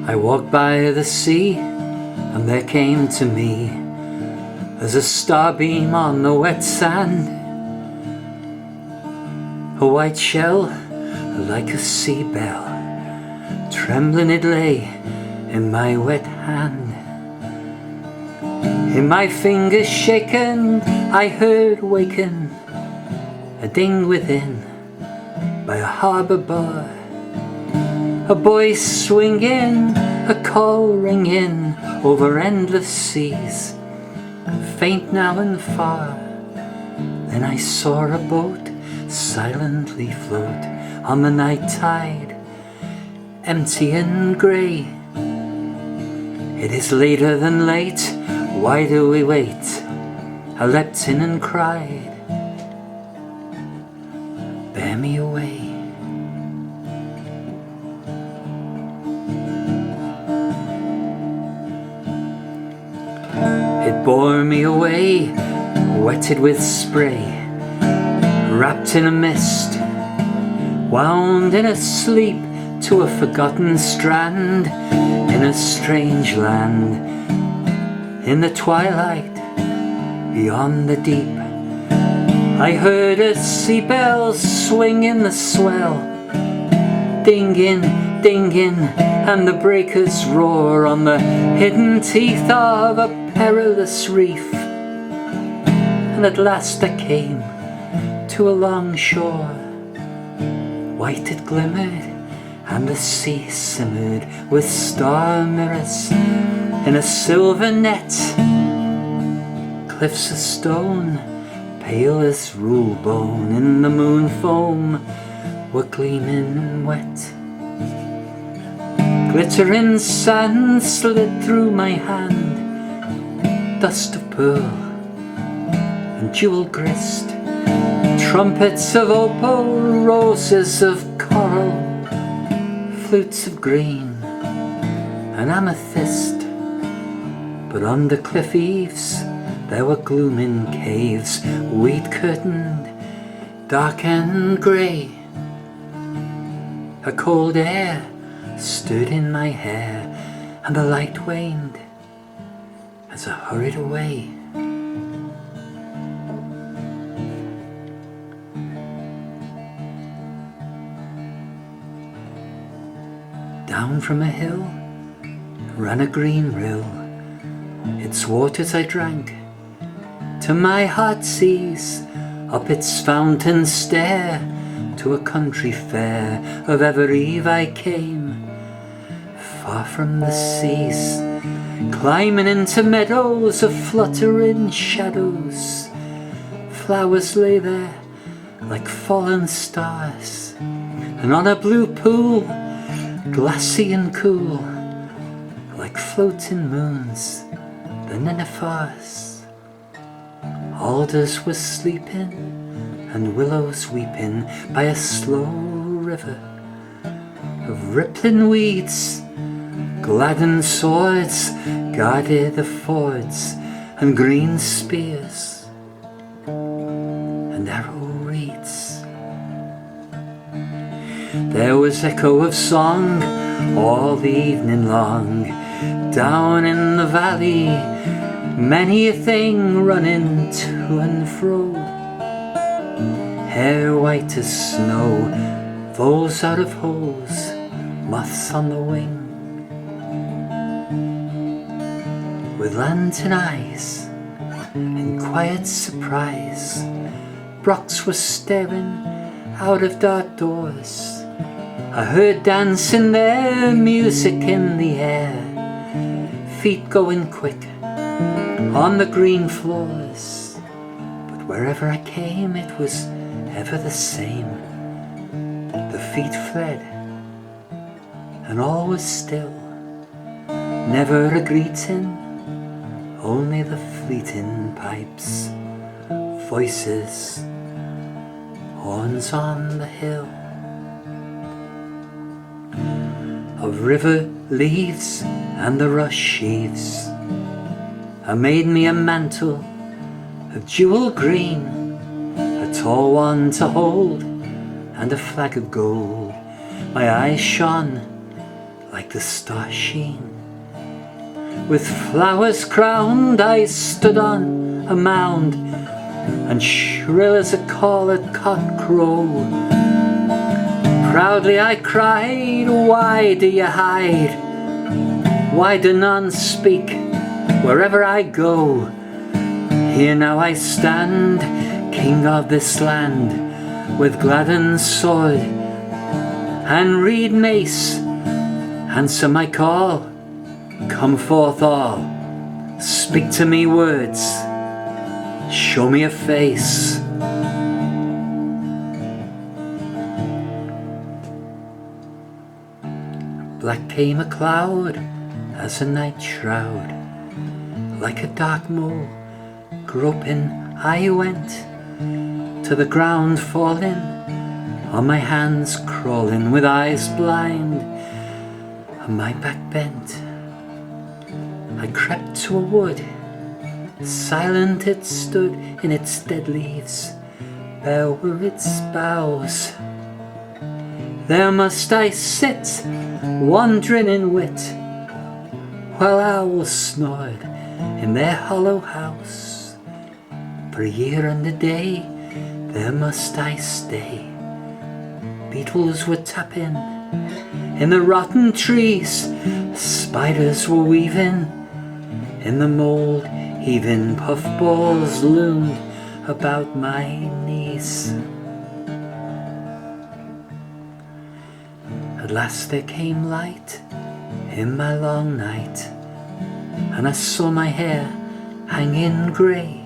I walked by the sea, and there came to me, as a starbeam on the wet sand, a white shell like a sea bell. Trembling it lay in my wet hand. In my fingers shaken, I heard waken a ding within by a harbour bar. A voice swinging, a call ringing over endless seas, faint now and far. Then I saw a boat silently float on the night tide, empty and grey. It is later than late, why do we wait? I leapt in and cried, bear me away. It bore me away, wetted with spray, wrapped in a mist, wound in a sleep to a forgotten strand, in a strange land, in the twilight, beyond the deep. I heard a sea bell swing in the swell, dinging, dinging, and the breakers roar on the hidden teeth of a perilous reef. And at last I came to a long shore. White it glimmered, and the sea simmered with star mirrors in a silver net. Cliffs of stone, pale as rule bone, in the moon foam were gleaming wet. Glittering sand slid through my hand, dust of pearl and jewel grist, trumpets of opal, roses of coral, flutes of green and amethyst. But on the cliff eaves there were glooming caves, weed curtained, dark and grey. A cold air stood in my hair, and the light waned as I hurried away. Down from a hill ran a green rill, its waters I drank to my heart's ease. Up its fountain stair to a country fair of ever eve I came, far from the seas, climbing into meadows of fluttering shadows. Flowers lay there like fallen stars, and on a blue pool, glassy and cool, like floating moons, the nenuphars. Alders were sleeping and willows weeping by a slow river of rippling weeds. Gladden swords guarded the fords, and green spears and arrow reeds. There was echo of song all the evening long, down in the valley, many a thing running to and fro. Hair white as snow falls out of holes, moths on the wing. With lantern eyes, in quiet surprise, brocks were staring out of dark doors. I heard dancing there, music in the air, feet going quick on the green floors. But wherever I came it was ever the same. The feet fled, and all was still. Never a greeting, only the fleeting pipes, voices, horns on the hill. Of river leaves and the rush sheaves, I made me a mantle of jewel green, a tall one to hold and a flag of gold. My eyes shone like the star sheen. With flowers crowned I stood on a mound, and shrill as a call at cock-crow, proudly I cried, why do you hide? Why do none speak wherever I go? Here now I stand, king of this land, with gladdened sword and reed mace. Answer my call, come forth all, speak to me words, show me a face. Black came a cloud as a night shroud, like a dark mole groping I went, to the ground falling, on my hands crawling, with eyes blind and my back bent. I crept to a wood, silent it stood in its dead leaves, bare were its boughs. There must I sit, wandering in wit, while owls snored in their hollow house. For a year and a day there must I stay. Beetles were tapping in the rotten trees, spiders were weaving in the mould, heaving puffballs loomed about my knees. At last there came light in my long night, and I saw my hair hanging grey.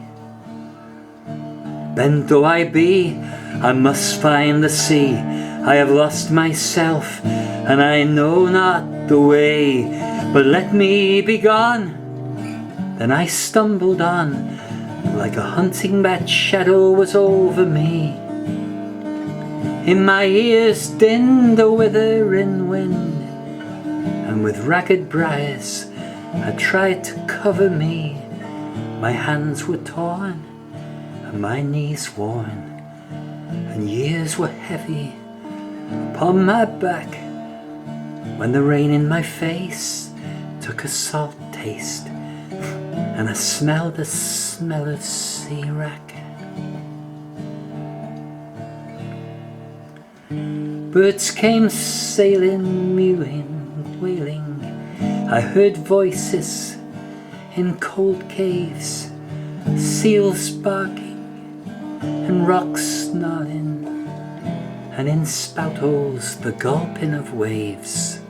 Bent though I be, I must find the sea. I have lost myself, and I know not the way. But let me be gone. Then I stumbled on, like a hunting bat shadow was over me. In my ears dinned a withering wind, and with ragged briars I tried to cover me. My hands were torn, and my knees worn, and years were heavy upon my back, when the rain in my face took a salt taste, and I smelled the smell of sea wrack. Birds came sailing, mewing, wailing. I heard voices in cold caves, seals barking and rocks snarling, and in spout holes the gulping of waves.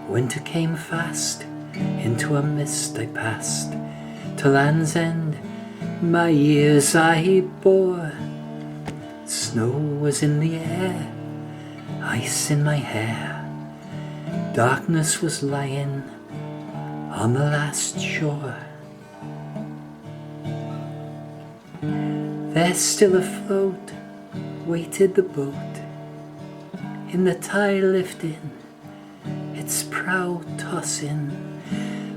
Winter came fast, into a mist I passed, to land's end my years I bore. Snow was in the air, ice in my hair, darkness was lying on the last shore. There still afloat waited the boat, in the tide lifting, its prow tossing.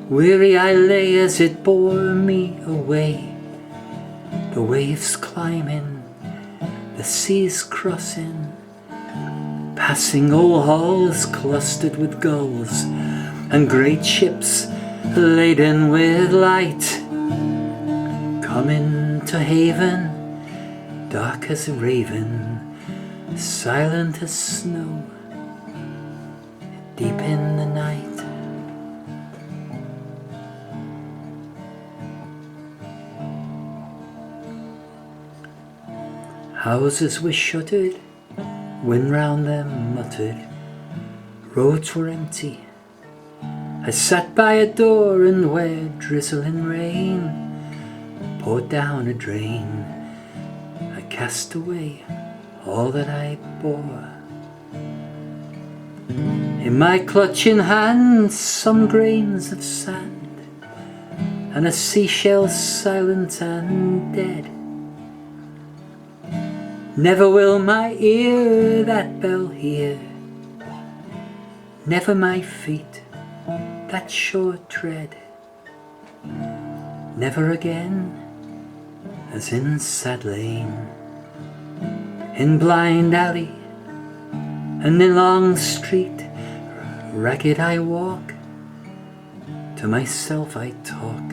Weary I lay as it bore me away, the waves climbing, the seas crossing, passing old hulls clustered with gulls, and great ships laden with light, coming to haven, dark as a raven, silent as snow, deep in the night. Houses were shuttered, wind round them muttered, roads were empty. I sat by a door, and where drizzling rain poured down a drain, I cast away all that I bore. In my clutching hand some grains of sand, and a seashell silent and dead. Never will my ear that bell hear, never my feet that sure tread, never again, as in sad lane, in blind alley, and in long street, Ragged I walk, to myself I talk,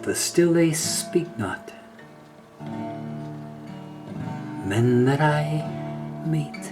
for still they speak not. Men that I meet